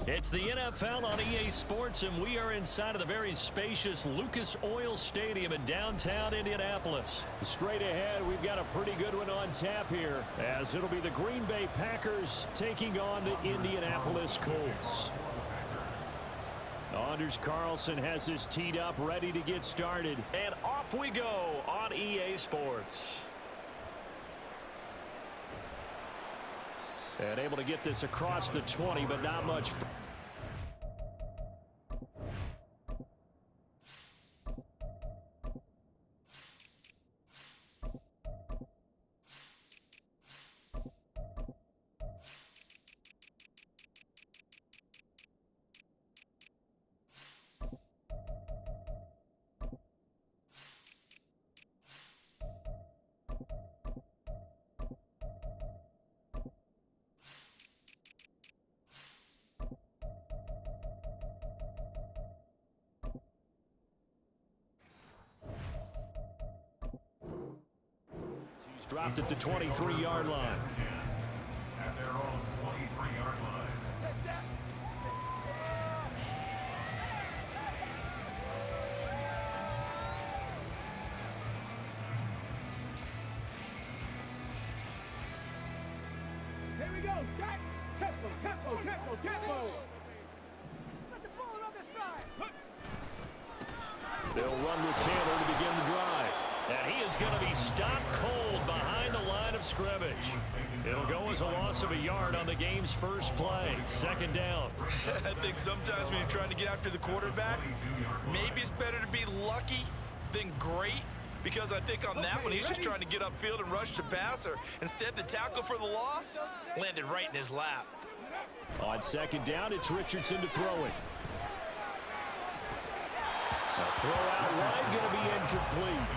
It's the NFL on EA Sports, and we are inside of the very spacious Lucas Oil Stadium in downtown Indianapolis. Straight ahead, we've got a pretty good one on tap here, as it'll be the Green Bay Packers taking on the Indianapolis Colts. Anders Carlson has this teed up, ready to get started. And off we go on EA Sports. And able to get this across the 20, but not much. Dropped at the 23-yard line. At their own 23-yard line. Here we go, Jack! Tempo! Spread the ball around the stride! They'll run with Taylor to begin the drive. And he is going to be stopped cold behind the line of scrimmage. It'll go as a loss of a yard on the game's first play. Second down. I think sometimes when you're trying to get after the quarterback, maybe it's better to be lucky than great. Because I think on that one, he's just trying to get upfield and rush the passer. Instead, the tackle for the loss landed right in his lap. On second down, it's Richardson to throw it. A throw out wide, going to be incomplete.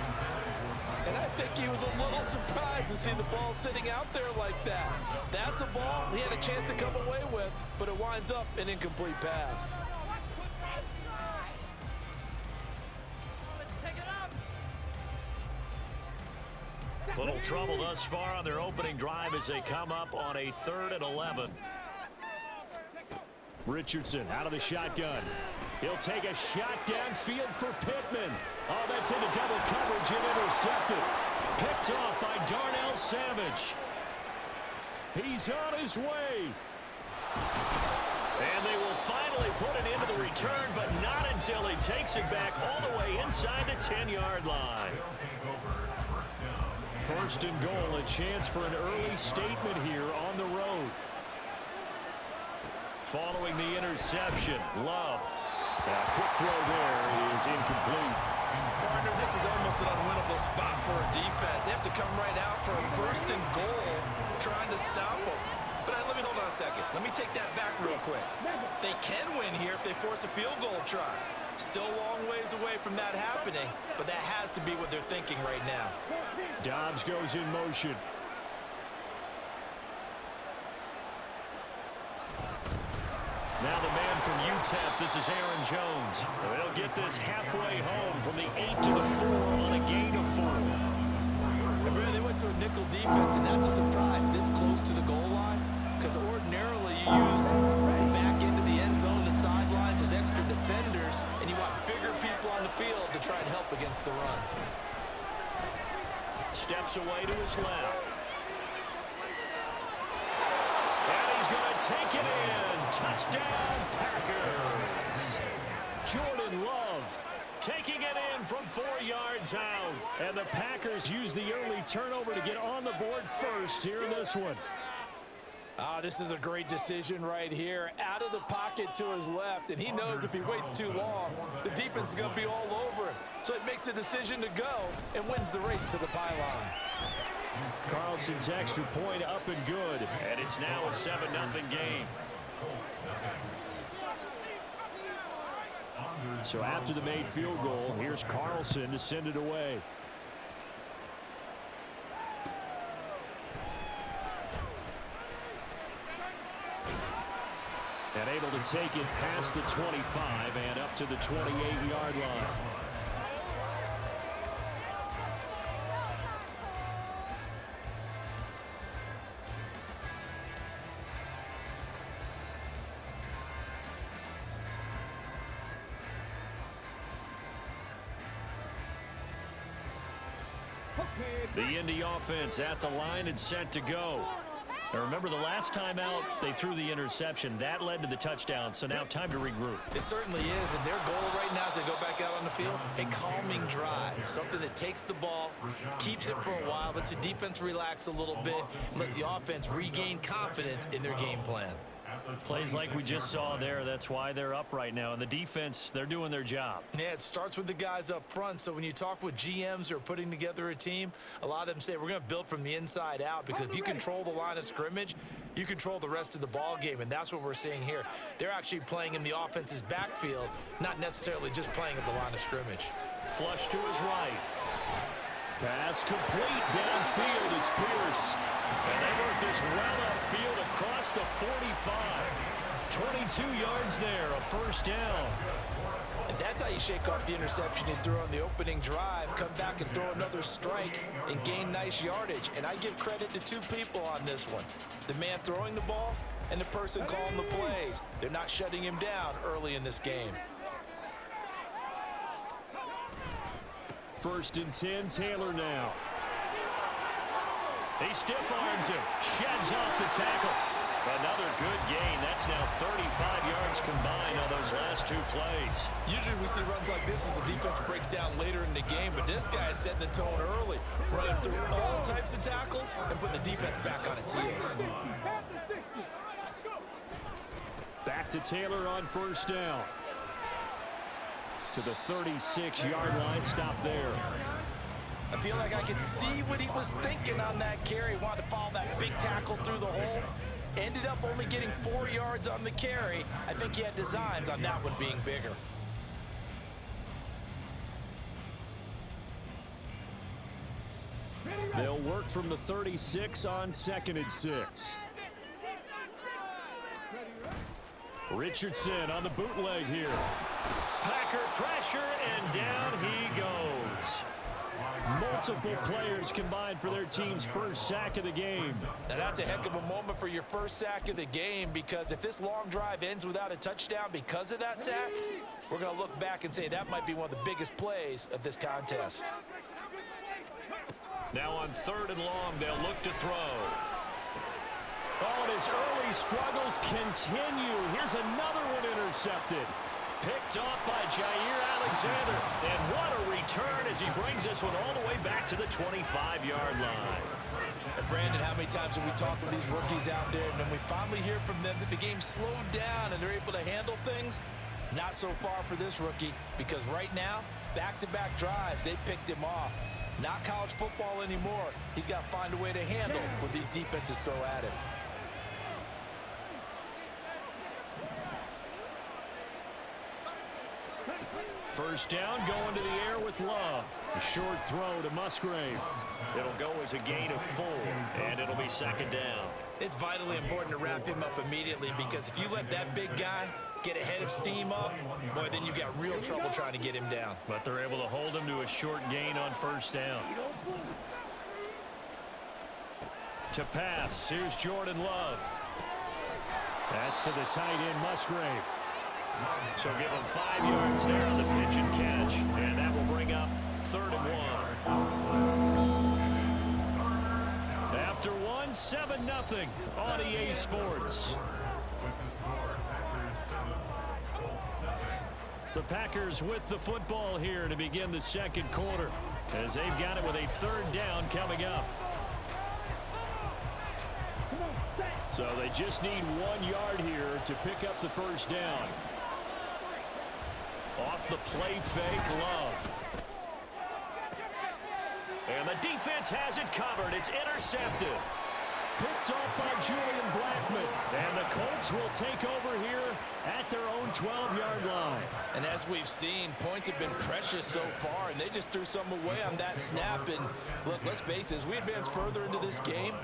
And I think he was a little surprised to see the ball sitting out there like that. That's a ball he had a chance to come away with, but it winds up an incomplete pass. Little trouble thus far on their opening drive as they come up on a 3rd and 11. Richardson out of the shotgun. He'll take a shot downfield for Pittman. Oh, that's into double coverage and intercepted. Picked off by Darnell Savage. He's on his way. And they will finally put it into the return, but not until he takes it back all the way inside the 10-yard line. First and goal, a chance for an early statement here on the road. Following the interception, Love. A quick throw there is incomplete. Partner, this is almost an unwinnable spot for a defense. They have to come right out for a first and goal, trying to stop them. But let me hold on a second. Let me take that back real quick. They can win here if they force a field goal try. Still a long ways away from that happening, but that has to be what they're thinking right now. Dobbs goes in motion. Now the man from UTEP, this is Aaron Jones. They'll get this halfway home from the 8 to the 4 on a gain of 4. Remember, they went to a nickel defense, and that's a surprise this close to the goal line, because ordinarily you use the back end of the end zone, the sidelines as extra defenders, and you want bigger people on the field to try and help against the run. Steps away to his left. And he's going to take it in. Touchdown, Packers. Jordan Love taking it in from 4 yards out. And the Packers use the early turnover to get on the board first here in this one. This is a great decision right here. Out of the pocket to his left, and he knows if he waits too long, the defense is going to be all over him. So it makes a decision to go and wins the race to the pylon. Carlson's extra point up and good. And it's now a 7-0 game. So after the made field goal, here's Carlson to send it away. And able to take it past the 25 and up to the 28-yard line. The Indy offense at the line and set to go. Now remember, the last time out, they threw the interception. That led to the touchdown, so now time to regroup. It certainly is, and their goal right now as they go back out on the field, a calming drive, something that takes the ball, keeps it for a while, lets the defense relax a little bit, and lets the offense regain confidence in their game plan. Plays like we just saw there, that's why they're up right now. And the defense, they're doing their job. Yeah, it starts with the guys up front. So when you talk with GMs who are putting together a team, a lot of them say we're going to build from the inside out, because if you control the line of scrimmage, you control the rest of the ball game, and that's what we're seeing here. They're actually playing in the offense's backfield, not necessarily just playing at the line of scrimmage. Flush to his right. Pass complete downfield. It's Pierce. And they work this well upfield across the 45. 22 yards there, a first down. And that's how you shake off the interception you threw on the opening drive, come back and throw another strike and gain nice yardage. And I give credit to two people on this one. The man throwing the ball and the person calling the plays. They're not shutting him down early in this game. First and 10, Taylor now. He stiff arms him, sheds off the tackle. Another good gain. That's now 35 yards combined on those last two plays. Usually we see runs like this as the defense breaks down later in the game, but this guy is setting the tone early, running through all types of tackles and putting the defense back on its heels. Back to Taylor on first down. To the 36-yard line, stop there. I feel like I could see what he was thinking on that carry. Wanted to follow that big tackle through the hole. Ended up only getting 4 yards on the carry. I think he had designs on that one being bigger. They'll work from the 36 on 2nd and 6. Richardson on the bootleg here. Packer pressure, and down he goes. Multiple players combined for their team's first sack of the game. Now that's a heck of a moment for your first sack of the game, because if this long drive ends without a touchdown because of that sack, we're going to look back and say that might be one of the biggest plays of this contest. Now on 3rd and long, they'll look to throw. Oh, and his early struggles continue. Here's another one intercepted. Picked off by Jair Alexander. And what a return as he brings this one all the way back to the 25-yard line. And Brandon, how many times have we talked with these rookies out there, and then we finally hear from them that the game slowed down and they're able to handle things? Not so far for this rookie, because right now, back-to-back drives, they picked him off. Not college football anymore. He's got to find a way to handle what these defenses throw at him. First down, going to the air with Love. A short throw to Musgrave. It'll go as a gain of 4, and it'll be 2nd down. It's vitally important to wrap him up immediately, because if you let that big guy get ahead of steam up, boy, then you've got real trouble trying to get him down. But they're able to hold him to a short gain on first down. To pass, here's Jordan Love. That's to the tight end, Musgrave. So give him 5 yards there on the pitch and catch, and that will bring up 3rd and 1. After 7-0 on EA Sports. The Packers with the football here to begin the 2nd quarter, as they've got it with a 3rd down coming up. So they just need 1 yard here to pick up the first down. Off the play fake, Love. And the defense has it covered. It's intercepted. Picked off by Julian Blackman. And the Colts will take over here at their own 12-yard line. And as we've seen, points have been precious so far, and they just threw some away on that snap. And look, let's face it, as we advance further into this game,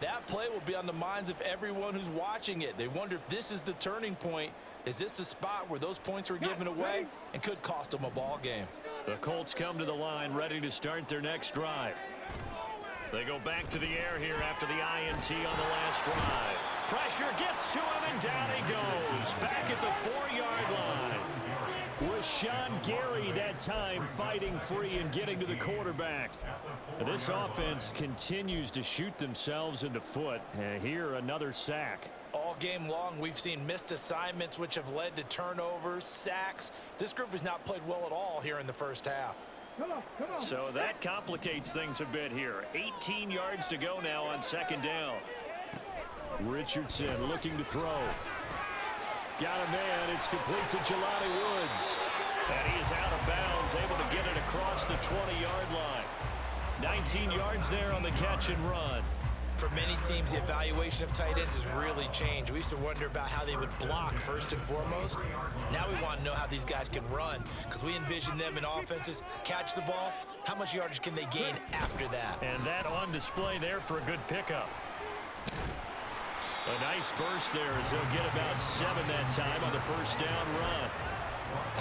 that play will be on the minds of everyone who's watching it. They wonder if this is the turning point. Is this the spot where those points were given away and could cost them a ball game? The Colts come to the line ready to start their next drive. They go back to the air here after the INT on the last drive. Pressure gets to him, and down he goes. Back at the 4-yard line. Rashawn Gary that time fighting free and getting to the quarterback. This offense continues to shoot themselves in the foot. And here another sack. All game long, we've seen missed assignments, which have led to turnovers, sacks. This group has not played well at all here in the first half. Come on. So that complicates things a bit here. 18 yards to go now on second down. Richardson looking to throw. Got a man. It's complete to Jelani Woods. And he is out of bounds, able to get it across the 20-yard line. 19 yards there on the catch and run. For many teams, the evaluation of tight ends has really changed. We used to wonder about how they would block first and foremost. Now we want to know how these guys can run, because we envision them in offenses catch the ball. How much yardage can they gain after that? And that on display there for a good pickup. A nice burst there as they'll get about 7 that time on the first down run.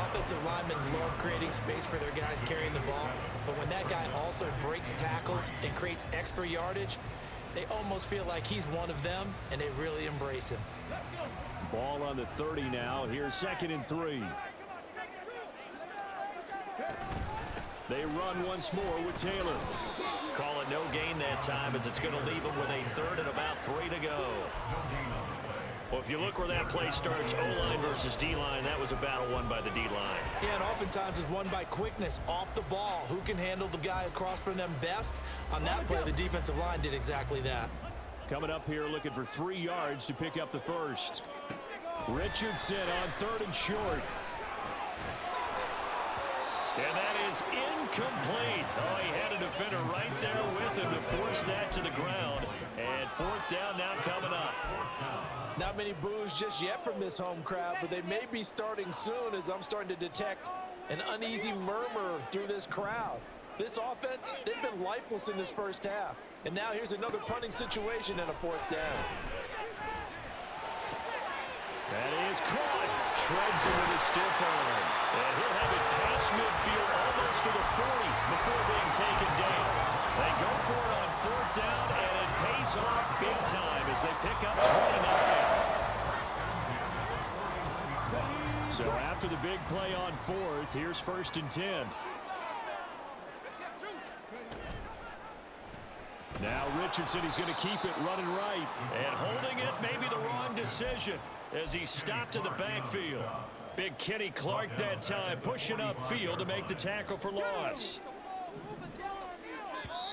Offensive linemen love creating space for their guys carrying the ball, but when that guy also breaks tackles and creates extra yardage, they almost feel like he's one of them, and they really embrace him. Ball on the 30 now. Here's 2nd and 3. They run once more with Taylor. Call it no gain that time as it's going to leave them with a 3rd and about 3 to go. Well, if you look where that play starts, O-line versus D-line, that was a battle won by the D-line. Yeah, and oftentimes it's won by quickness off the ball. Who can handle the guy across from them best? On that play, the defensive line did exactly that. Coming up here looking for 3 yards to pick up the first. Richardson on 3rd and short. And that is incomplete. Oh, he had a defender right there with him to force that to the ground. And 4th down now coming up. Not many boos just yet from this home crowd, but they may be starting soon as I'm starting to detect an uneasy murmur through this crowd. This offense, they've been lifeless in this first half. And now here's another punting situation and a 4th down. That is caught. Shreds him with a stiff arm. And he'll have it past midfield almost to the 40 before being taken down. They go for it on 4th down, and it pays off big time as they pick up 29. So after the big play on 4th, here's 1st and 10. Now Richardson, he's going to keep it running right. And holding it may be the wrong decision as he stopped in the backfield. Big Kenny Clark that time pushing upfield to make the tackle for loss.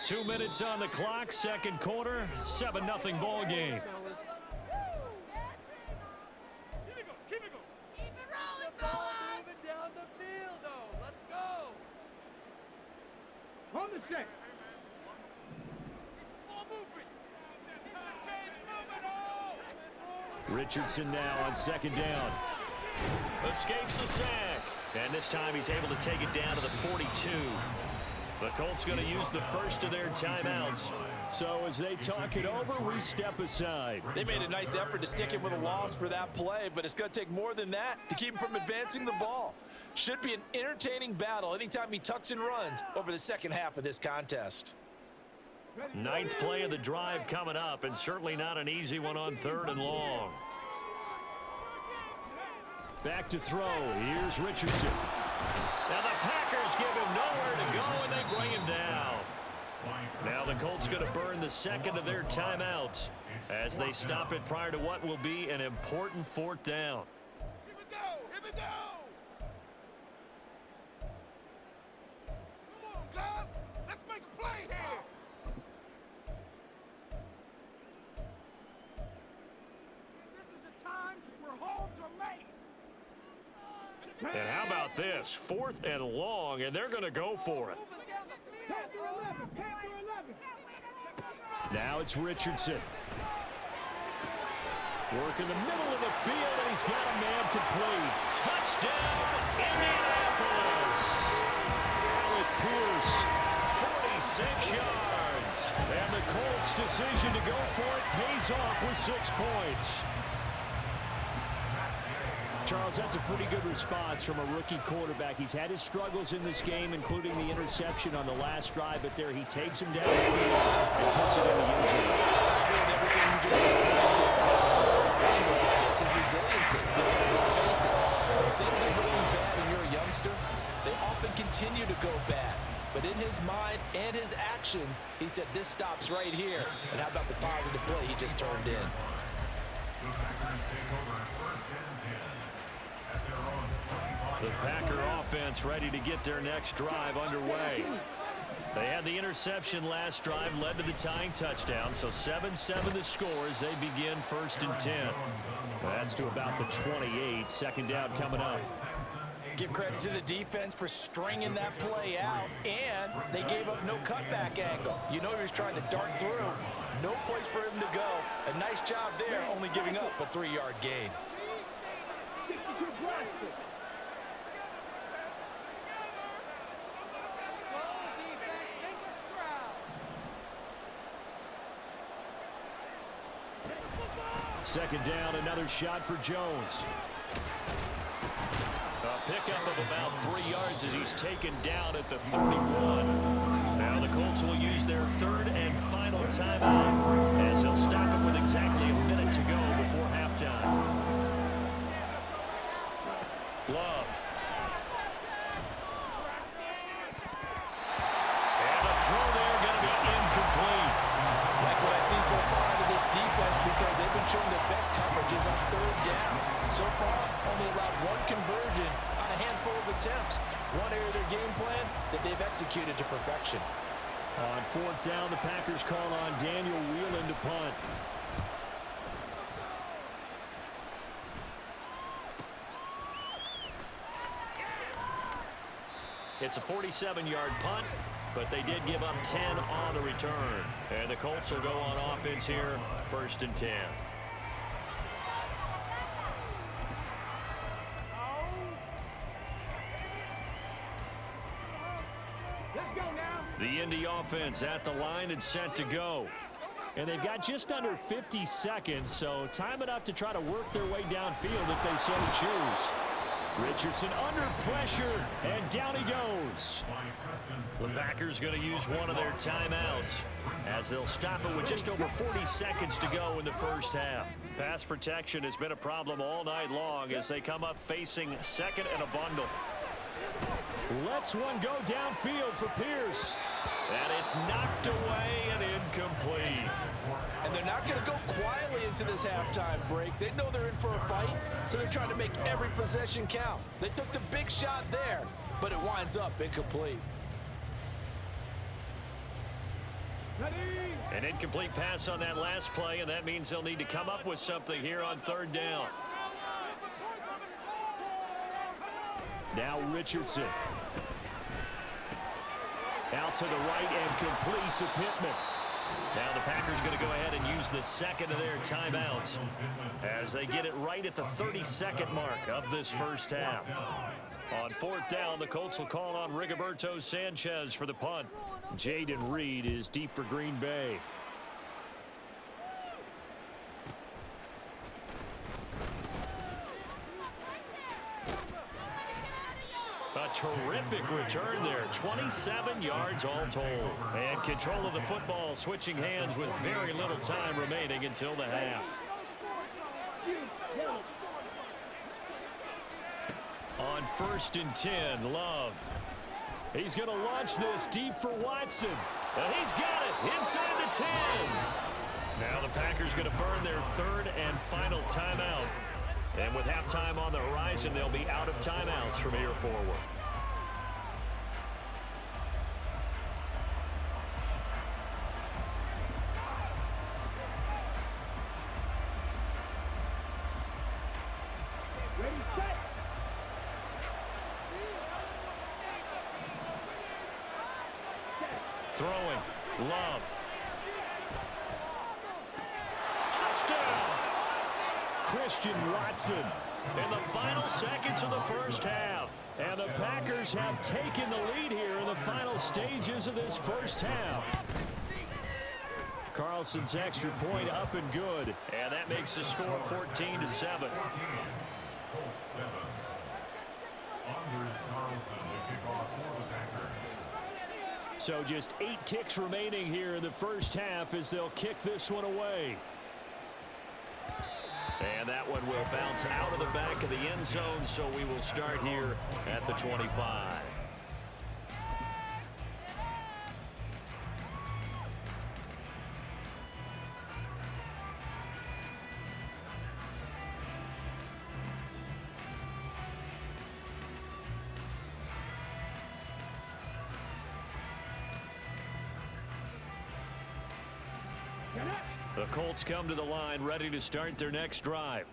2 minutes on the clock, 2nd quarter, 7-0 ball game. Keep it rolling, fellas. Moving down the field, though. Let's go. On the check. Richardson now on 2nd down. Escapes the sack. And this time he's able to take it down to the 42. The Colts going to use the first of their timeouts. So as they talk it over, we step aside. They made a nice effort to stick him with a loss for that play, but it's going to take more than that to keep him from advancing the ball. Should be an entertaining battle anytime he tucks and runs over the second half of this contest. 9th play of the drive coming up, and certainly not an easy one on 3rd and long. Back to throw. Here's Richardson. Now the Packers give him nowhere to go, and they bring him down. Now the Colts going to burn the 2nd of their timeouts as they stop it prior to what will be an important 4th down. Here we go. Here we go. Come on, guys. Let's make a play here. This is the time where holds are made. And how about this? 4th and long, and they're going to go for it. Now it's Richardson. Working the middle of the field, and he's got a man complete. Touchdown, Indianapolis. Alec Pierce, 46 yards. And the Colts' decision to go for it pays off with 6 points. Charles, that's a pretty good response from a rookie quarterback. He's had his struggles in this game, including the interception on the last drive, but there he takes him down the field and puts it in the end zone. Everything you just said, it's his resiliency, because let's face it, if things are going bad and you're a young possessions, he said this stops right here. And how about the positive play he just turned in? The Packers take over first and 10 at their own 25. The Packer offense ready to get their next drive underway. They had the interception last drive, led to the tying touchdown, so 7-7 the score as they begin first and 10. That's to about the 28. Second down coming up. Give credit to the defense for stringing that play out, and they gave up no cutback angle. You know he was trying to dart through. No place for him to go. A nice job there, only giving up a 3-yard gain. Second down, another shot for Jones. A pickup of about 3 yards as he's taken down at the 31. Now the Colts will use their third and final timeout as he'll stop it with exactly a minute to go before halftime. Love. And a throw there going to be incomplete. Like what I see so far out of this defense, because they've been showing their best coverages on third down. So far, only allowed one conversion on a handful of attempts. One area of their game plan that they've executed to perfection. On fourth down, the Packers call on Daniel Whelan to punt. It's a 47-yard punt, but they did give up 10 on the return. And the Colts will go on offense here, first and 10. The Indy offense at the line and set to go. And they've got just under 50 seconds, so time enough to try to work their way downfield if they so choose. Richardson under pressure, and down he goes. The Packers going to use one of their timeouts as they'll stop it with just over 40 seconds to go in the first half. Pass protection has been a problem all night long as they come up facing second and a bundle. Lets one go downfield for Pierce. And it's knocked away and incomplete. And they're not going to go quietly into this halftime break. They know they're in for a fight, so they're trying to make every possession count. They took the big shot there, but it winds up incomplete. An incomplete pass on that last play, and that means they'll need to come up with something here on third down. Now Richardson. Out to the right and complete to Pittman. Now the Packers going to go ahead and use the second of their timeouts as they get it right at the 32nd mark of this first half. On fourth down, the Colts will call on Rigoberto Sanchez for the punt. Jaden Reed is deep for Green Bay. A terrific return there, 27 yards all told. And control of the football switching hands with very little time remaining until the half. On first and 10, Love. He's going to launch this deep for Watson. And he's got it inside the 10. Now the Packers going to burn their third and final timeout. And with halftime on the horizon, they'll be out of timeouts from here forward. Throwing. Love. Touchdown! Christian Watson in the final seconds of the first half. And the Packers have taken the lead here in the final stages of this first half. Carlson's extra point up and good. And that makes the score 14-7. Colts 7. Anders Carlson, the kickoff for the Packers. So just 8 ticks remaining here in the first half as they'll kick this one away. And that one will bounce out of the back of the end zone, so we will start here at the 25. The Colts come to the line ready to start their next drive.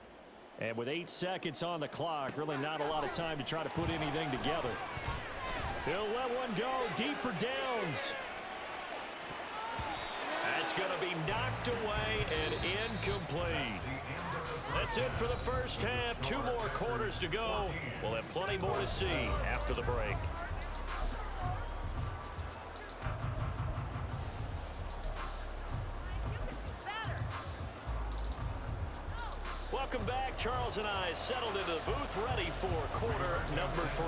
And with 8 seconds on the clock, really not a lot of time to try to put anything together. He'll let one go deep for downs. That's going to be knocked away and incomplete. That's it for the first half. 2 more quarters to go. We'll have plenty more to see after the break. Welcome back. Charles and I settled into the booth ready for quarter number 3.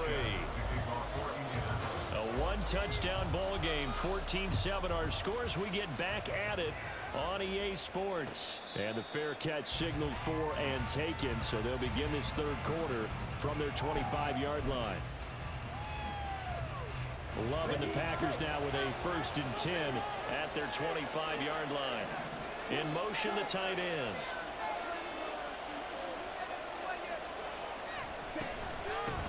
A one-touchdown ball game, 14-7 our scores. We get back at it on EA Sports. And the fair catch signaled for and taken, so they'll begin this third quarter from their 25-yard line. Love and the Packers now with a 1st and 10 at their 25-yard line. In motion, the tight end.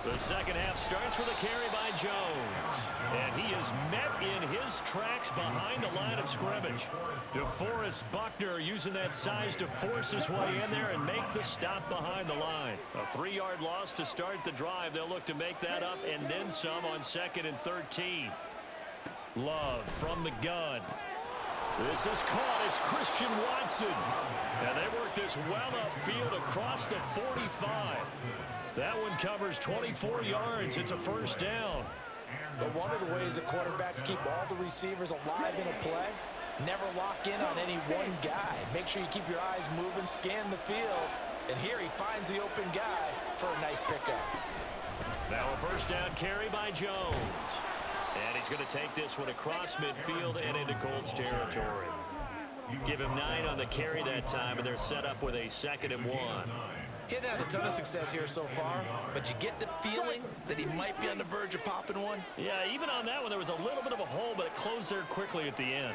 The second half starts with a carry by Jones. And he is met in his tracks behind the line of scrimmage. DeForest Buckner using that size to force his way in there and make the stop behind the line. A 3-yard loss to start the drive. They'll look to make that up and then some on 2nd and 13. Love from the gun. This is caught. It's Christian Watson. And they work this well upfield across the 45. That one covers 24 yards. It's a 1st down. But one of the ways that quarterbacks keep all the receivers alive in a play, never lock in on any one guy. Make sure you keep your eyes moving, scan the field, and here he finds the open guy for a nice pickup. Now a 1st down carry by Jones. And he's going to take this one across midfield and into Colts territory. Give him 9 on the carry that time, and they're set up with a 2nd and 1. He hadn't had a ton of success here so far, but you get the feeling that he might be on the verge of popping one. Yeah, even on that one, there was a little bit of a hole, but it closed there quickly at the end.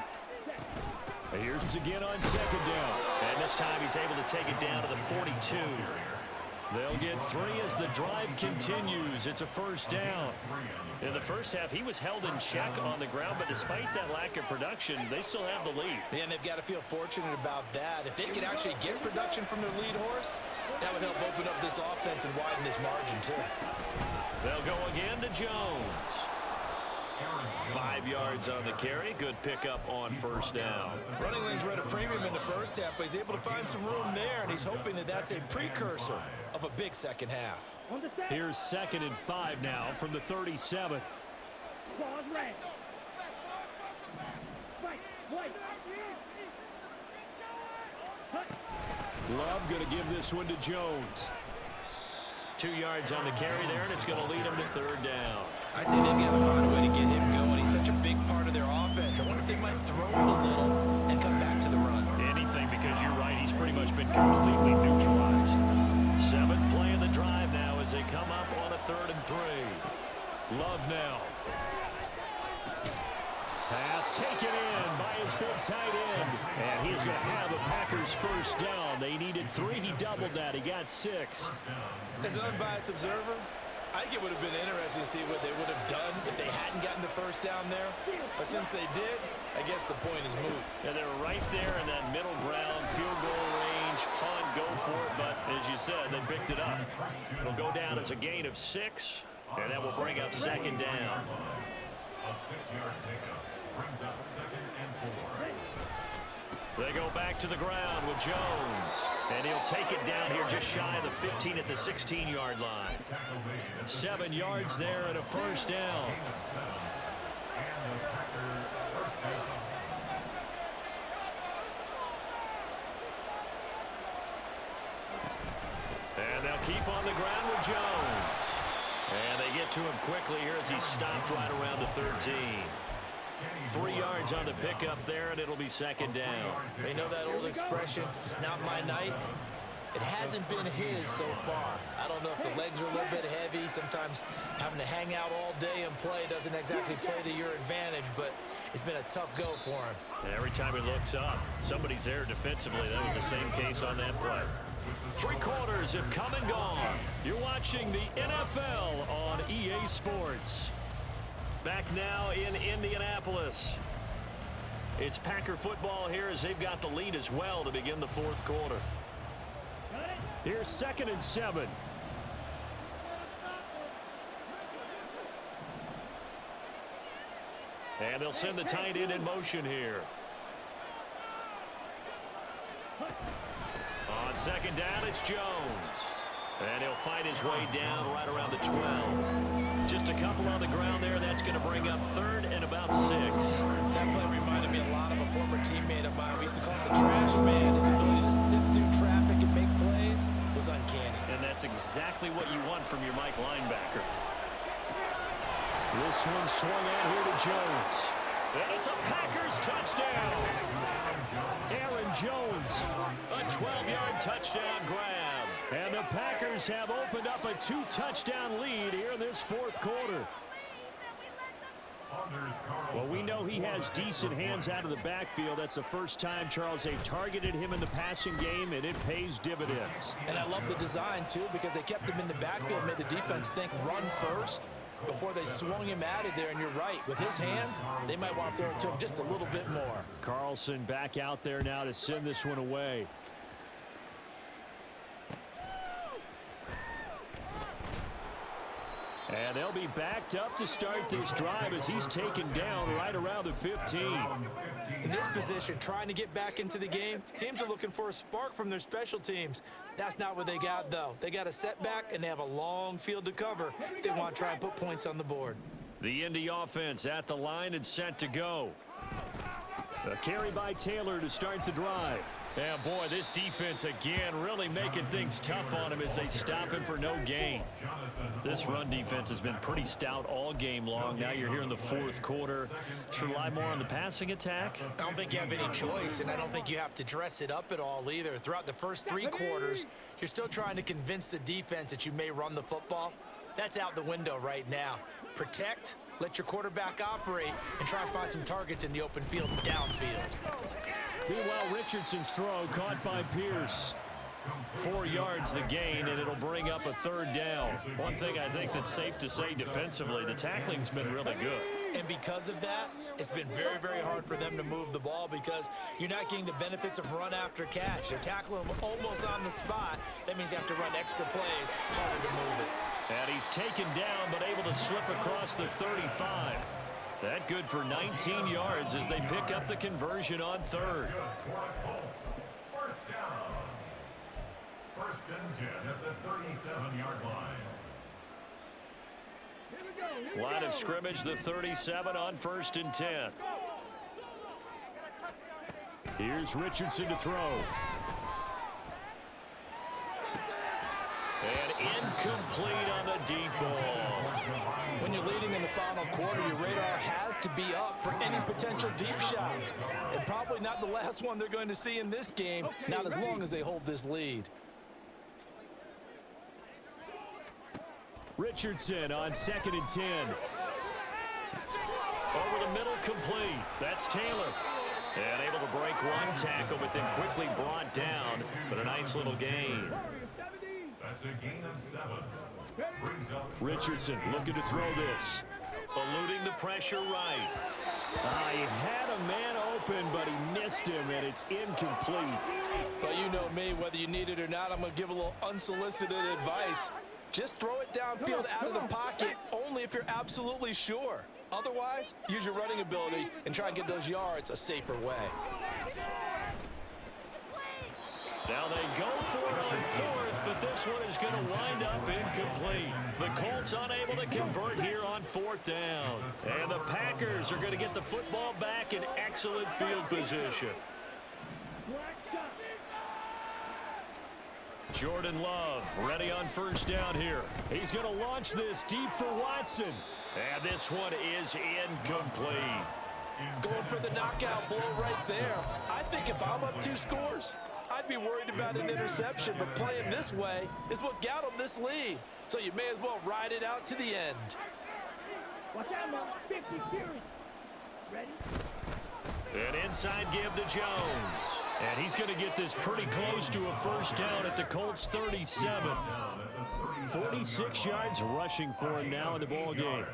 Here's again on 2nd down. And this time he's able to take it down to the 42. They'll get 3 as the drive continues. It's a 1st down. In the first half, he was held in check on the ground, but despite that lack of production, they still have the lead. Yeah, and they've got to feel fortunate about that. If they could actually get production from their lead horse, that would help open up this offense and widen this margin, too. They'll go again to Jones. 5 yards on the carry. Good pickup on 1st down. Running lanes were at a premium in the first half, but he's able to find some room there, and he's hoping that that's a precursor of a big second half. Here's 2nd and 5 now from the 37. Love going to give this one to Jones. 2 yards on the carry there, and it's going to lead him to 3rd down. I'd say they've got to find a way to get him going. He's such a big part of their offense. I wonder if they might throw it a little and come back to the run. Anything, because you're right, he's pretty much been completely neutralized. 7th play of the drive now as they come up on a 3rd and 3. Love now. Pass taken in by his big tight end. And he's going to have a Packers 1st down. They needed 3. He doubled that. He got 6. As an unbiased observer, I think it would have been interesting to see what they would have done if they hadn't gotten the 1st down there. But since they did, I guess the point is moot. Yeah, they were right there in that middle ground, field goal range, punt, go for it. But as you said, they picked it up. It'll go down as a gain of 6, and that will bring up 2nd down. A 6-yard pickup brings up 2nd and 4. They go back to the ground with Jones. And he'll take it down here just shy of the 15 at the 16-yard line. 7 yards there and a 1st down. And they'll keep on the ground with Jones. And they get to him quickly here as he stopped right around the 13. 3 yards on the pickup there, and it'll be 2nd down. You know that old expression, it's not my night? It hasn't been his so far. I don't know if the legs are a little bit heavy. Sometimes having to hang out all day and play doesn't exactly play to your advantage, but it's been a tough go for him. And every time he looks up, somebody's there defensively. That was the same case on that play. 3 quarters have come and gone. You're watching the NFL on EA Sports. Back now in Indianapolis. It's Packer football here as they've got the lead as well to begin the fourth quarter. Here's 2nd and 7. And they'll send the tight end in motion here. On 2nd down, it's Jones. And he'll fight his way down right around the 12. Just a couple on the ground there. That's going to bring up 3rd and about 6. That play reminded me a lot of a former teammate of mine. We used to call him the trash man. His ability to sift through traffic and make plays was uncanny. And that's exactly what you want from your Mike linebacker. This one swung out here to Jones. And it's a Packers touchdown. Aaron Jones. A 12-yard touchdown grab. And the Packers have opened up a 2-touchdown lead here in this fourth quarter. Well, we know he has decent hands out of the backfield. That's the first time, Charles, they've targeted him in the passing game, and it pays dividends. And I love the design, too, because they kept him in the backfield, made the defense think run first before they swung him out of there. And you're right, with his hands, they might want to throw it to him just a little bit more. Carlson back out there now to send this one away. And they'll be backed up to start this drive as he's taken down right around the 15. In this position, trying to get back into the game, teams are looking for a spark from their special teams. That's not what they got, though. They got a setback, and they have a long field to cover if they want to try and put points on the board. The Indy offense at the line and set to go. A carry by Taylor to start the drive. Yeah, boy, this defense again really making things tough on him as they stop him for no gain. This run defense has been pretty stout all game long. Now you're here in the fourth quarter. Should rely more on the passing attack? I don't think you have any choice, and I don't think you have to dress it up at all either. Throughout the first 3 quarters, you're still trying to convince the defense that you may run the football. That's out the window right now. Protect, let your quarterback operate, and try and find some targets in the open field downfield. Meanwhile, Richardson's throw caught by Pierce. 4 yards the gain, and it'll bring up a 3rd down. One thing I think that's safe to say defensively, the tackling's been really good. And because of that, it's been very, very hard for them to move the ball because you're not getting the benefits of run after catch. They're tackling them almost on the spot. That means you have to run extra plays, harder to move it. And he's taken down, but able to slip across the 35. That good for 19 yards as they pick up the conversion on 3rd. First down. 1st and 10 at the 37-yard line. Line of scrimmage, the 37 on 1st and 10. Here's Richardson to throw. And incomplete on the deep ball. When you're leading in the final quarter, your radar has to be up for any potential deep shots. And probably not the last one they're going to see in this game, not as long as they hold this lead. Richardson on 2nd and 10. Over the middle, complete. That's Taylor. And able to break one tackle, but then quickly brought down. But a nice little gain. That's a gain of 7. Brings up Richardson looking to throw this. Eluding the pressure right. He had a man open, but he missed him, and it's incomplete. But you know me, whether you need it or not, I'm going to give a little unsolicited advice. Just throw it downfield out of the pocket only if you're absolutely sure. Otherwise, use your running ability and try and get those yards a safer way. Now they go for it on 4th, but this one is going to wind up incomplete. The Colts unable to convert here on 4th down. And the Packers are going to get the football back in excellent field position. Jordan Love ready on 1st down here. He's going to launch this deep for Watson. And this one is incomplete. Going for the knockout blow right there. I think if I'm up 2 scores, I'd be worried about an interception, but playing this way is what got them this lead. So you may as well ride it out to the end. Watch out now. 50 series. Ready? An inside give to Jones. And he's going to get this pretty close to a 1st down at the Colts 37. 46 yards rushing for him now in the ball game.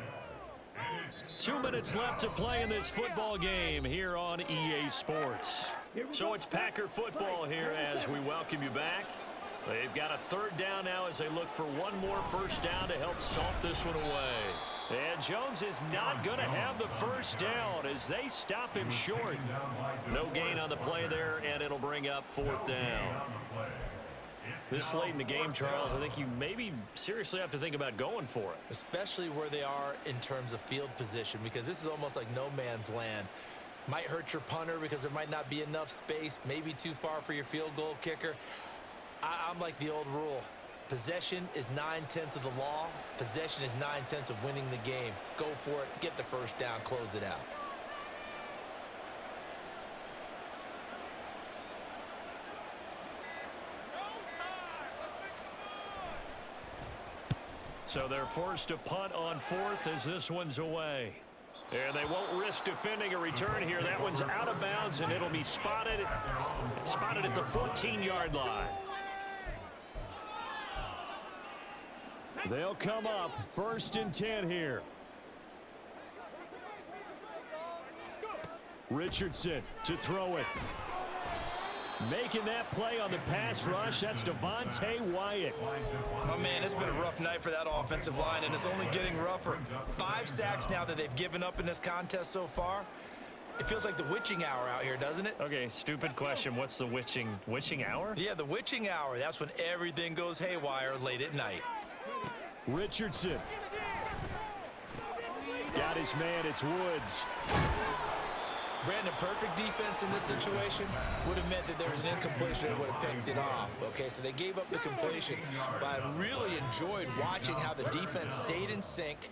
2 minutes left to play in this football game here on EA Sports. So it's Packer football here as we welcome you back. They've got a third down now as they look for one more first down to help salt this one away. And Jones is not going to have the first down as they stop him short. No gain on the play there, and it'll bring up fourth down. This late in the game, Charles, I think you maybe seriously have to think about going for it. Especially where they are in terms of field position, because this is almost like no man's land. Might hurt your punter because there might not be enough space, maybe too far for your field goal kicker. I'm like the old rule. Possession is 9/10 of the law. Possession is 9/10 of winning the game. Go for it. Get the first down. Close it out. So they're forced to punt on fourth as this one's away. And they won't risk defending a return here. That one's out of bounds, and it'll be spotted at the 14-yard line. They'll come up 1st and 10 here. Richardson to throw it. Making that play on the pass rush, that's Devontae Wyatt. Oh, man, it's been a rough night for that offensive line, and it's only getting rougher. 5 sacks now that they've given up in this contest so far. It feels like the witching hour out here, doesn't it? Okay, stupid question. What's the witching hour? Yeah, the witching hour. That's when everything goes haywire late at night. Richardson. Got his man, it's Woods. Brandon, perfect defense in this situation would have meant that there was an incompletion that would have picked it off. Okay, so they gave up the completion, but I really enjoyed watching how the defense stayed in sync,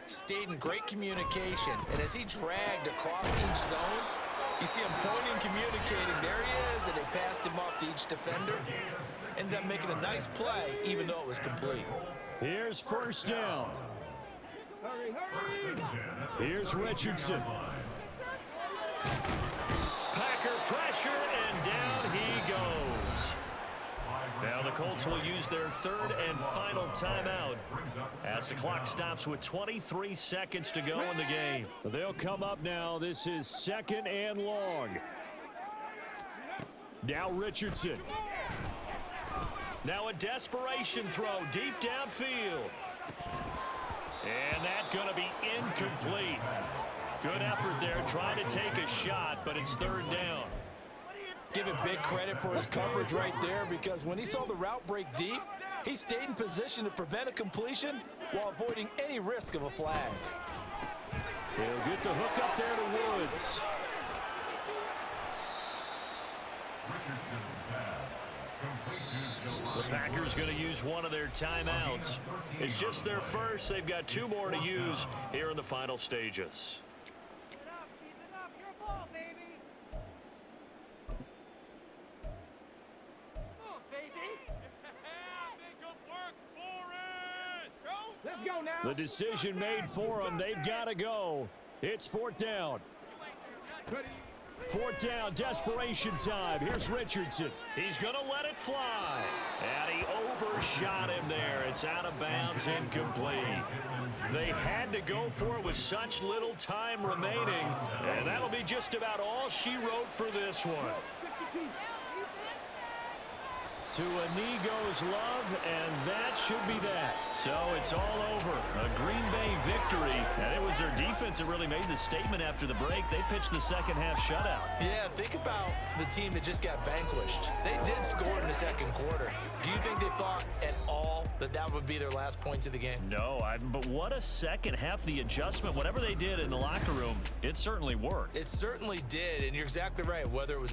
stayed in great communication, and as he dragged across each zone, you see him pointing, communicating. There he is, and they passed him off to each defender. Ended up making a nice play, even though it was complete. Here's first down. Here's Richardson. Packer pressure, and down he goes. Now the Colts will use their third and final timeout as the clock stops with 23 seconds to go in the game. They'll come up now. This is 2nd and long. Now Richardson. Now a desperation throw deep downfield. And that's going to be incomplete. Good effort there, trying to take a shot, but it's 3rd down. Give him big credit for his coverage right there, because when he saw the route break deep, he stayed in position to prevent a completion while avoiding any risk of a flag. He'll get the hook up there to Woods. The Packers going to use one of their timeouts. It's just their first. They've got 2 more to use here in the final stages. The decision made for them. They've got to go. It's 4th down. 4th down, desperation time. Here's Richardson. He's going to let it fly. And he overshot him there. It's out of bounds, incomplete. They had to go for it with such little time remaining. And that'll be just about all she wrote for this one. To a knee goes Love, and that should be that. So it's all over. A Green Bay victory. And it was their defense that really made the statement after the break. They pitched the second half shutout. Yeah, think about the team that just got vanquished. They did score in the 2nd quarter. Do you think they thought at all that that would be their last points of the game? No, but what a second half. The adjustment, whatever they did in the locker room, it certainly worked. It certainly did, and you're exactly right. Whether it was in